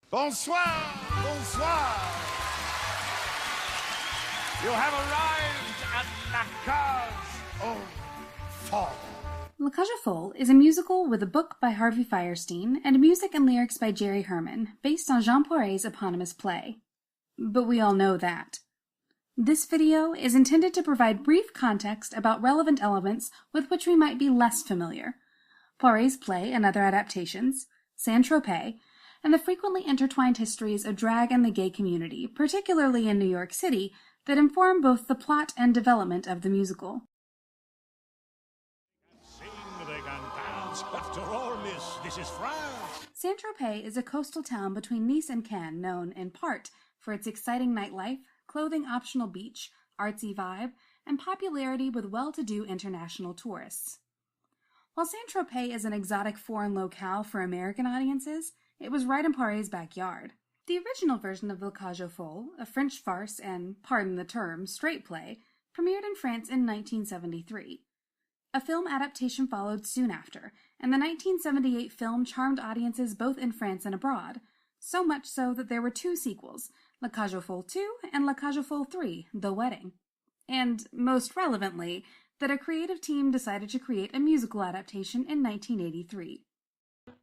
Bonsoir, bonsoir. You have arrived at La Cage aux Folles. La Cage aux Folles is a musical with a book by Harvey Fierstein and music and lyrics by Jerry Herman, based on Jean Poiret's eponymous play. But we all know that. This video is intended to provide brief context about relevant elements with which we might be less familiar. Poiret's play and other adaptations, Saint-Tropez, and the frequently intertwined histories of drag and the gay community, particularly in New York City, that inform both the plot and development of the musical. Sing, they can dance. After all, miss, this is France. Saint-Tropez is a coastal town between Nice and Cannes known, in part, for its exciting nightlife, clothing-optional beach, artsy vibe, and popularity with well-to-do international tourists. While Saint-Tropez is an exotic foreign locale for American audiences, it was right in Poiret's backyard. The original version of La Cage aux Folles, a French farce and, pardon the term, straight play, premiered in France in 1973. A film adaptation followed soon after, and the 1978 film charmed audiences both in France and abroad, so much so that there were two sequels, La Cage aux Folles 2 and La Cage aux Folles 3, The Wedding. And, most relevantly, that a creative team decided to create a musical adaptation in 1983.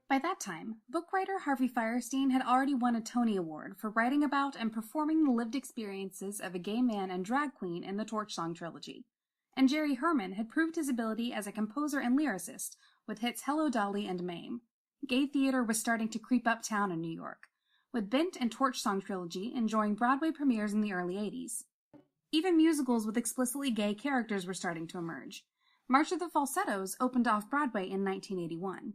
By that time, book writer Harvey Fierstein had already won a Tony Award for writing about and performing the lived experiences of a gay man and drag queen in the Torch Song trilogy, and Jerry Herman had proved his ability as a composer and lyricist with hits Hello Dolly and Mame. Gay theater was starting to creep uptown in New York, with Bent and Torch Song trilogy enjoying Broadway premieres in the early 80s. Even musicals with explicitly gay characters were starting to emerge. March of the Falsettos opened off-Broadway in 1981.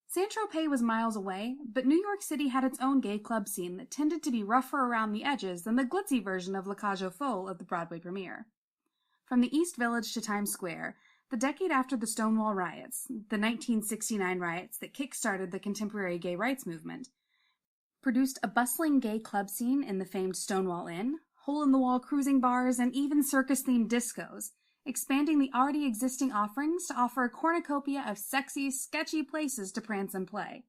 Saint-Tropez was miles away, but New York City had its own gay club scene that tended to be rougher around the edges than the glitzy version of La Cage aux Folles of the Broadway premiere. From the East Village to Times Square, the decade after the Stonewall riots, the 1969 riots that kick-started the contemporary gay rights movement, produced a bustling gay club scene in the famed Stonewall Inn, hole-in-the-wall cruising bars, and even circus-themed discos, expanding the already existing offerings to offer a cornucopia of sexy, sketchy places to prance and play.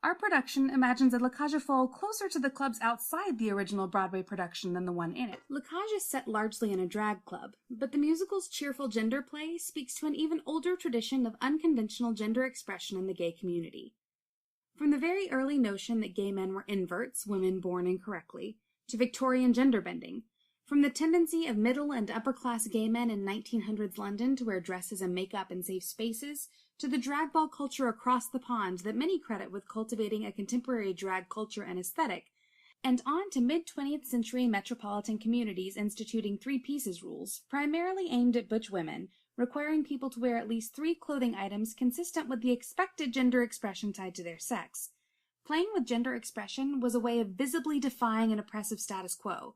Our production imagines a La Cage aux Folles closer to the clubs outside the original Broadway production than the one in it. La Cage is set largely in a drag club, but the musical's cheerful gender play speaks to an even older tradition of unconventional gender expression in the gay community. From the very early notion that gay men were inverts, women born incorrectly, to Victorian gender bending, from the tendency of middle and upper-class gay men in 1900s London to wear dresses and makeup in safe spaces, to the drag ball culture across the pond that many credit with cultivating a contemporary drag culture and aesthetic, and on to mid-20th century metropolitan communities instituting three-pieces rules, primarily aimed at butch women, requiring people to wear at least 3 clothing items consistent with the expected gender expression tied to their sex. Playing with gender expression was a way of visibly defying an oppressive status quo,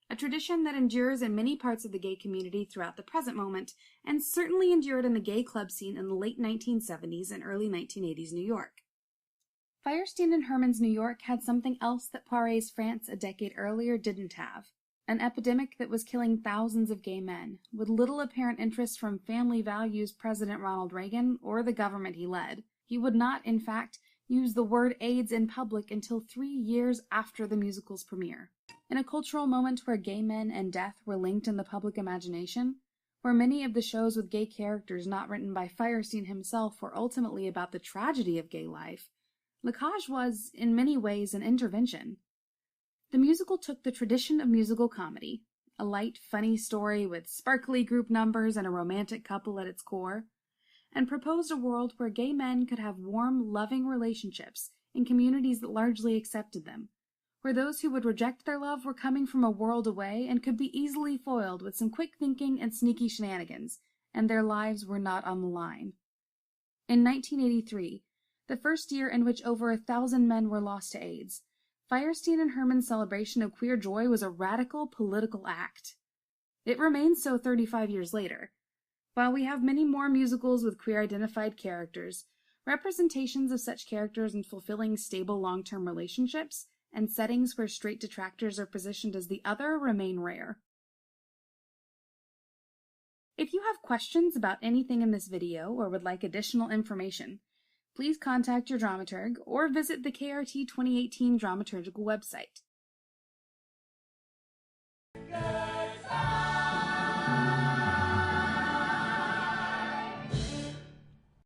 a tradition that endures in many parts of the gay community throughout the present moment, and certainly endured in the gay club scene in the late 1970s and early 1980s New York. Fierstein and Herman's New York had something else that Poiret's France a decade earlier didn't have, an epidemic that was killing thousands of gay men, with little apparent interest from family values President Ronald Reagan or the government he led. He would not, in fact, use the word AIDS in public until 3 years after the musical's premiere. In a cultural moment where gay men and death were linked in the public imagination, where many of the shows with gay characters not written by Fierstein himself were ultimately about the tragedy of gay life, La Cage was, in many ways, an intervention. The musical took the tradition of musical comedy, a light, funny story with sparkly group numbers and a romantic couple at its core, and proposed a world where gay men could have warm, loving relationships in communities that largely accepted them, where those who would reject their love were coming from a world away and could be easily foiled with some quick thinking and sneaky shenanigans, and their lives were not on the line. In 1983, the first year in which over 1,000 men were lost to AIDS, Fierstein and Herman's celebration of queer joy was a radical political act. It remains so 35 years later. While we have many more musicals with queer-identified characters, representations of such characters in fulfilling stable long-term relationships and settings where straight detractors are positioned as the other remain rare. If you have questions about anything in this video or would like additional information, please contact your dramaturg or visit the KRT 2018 Dramaturgical website.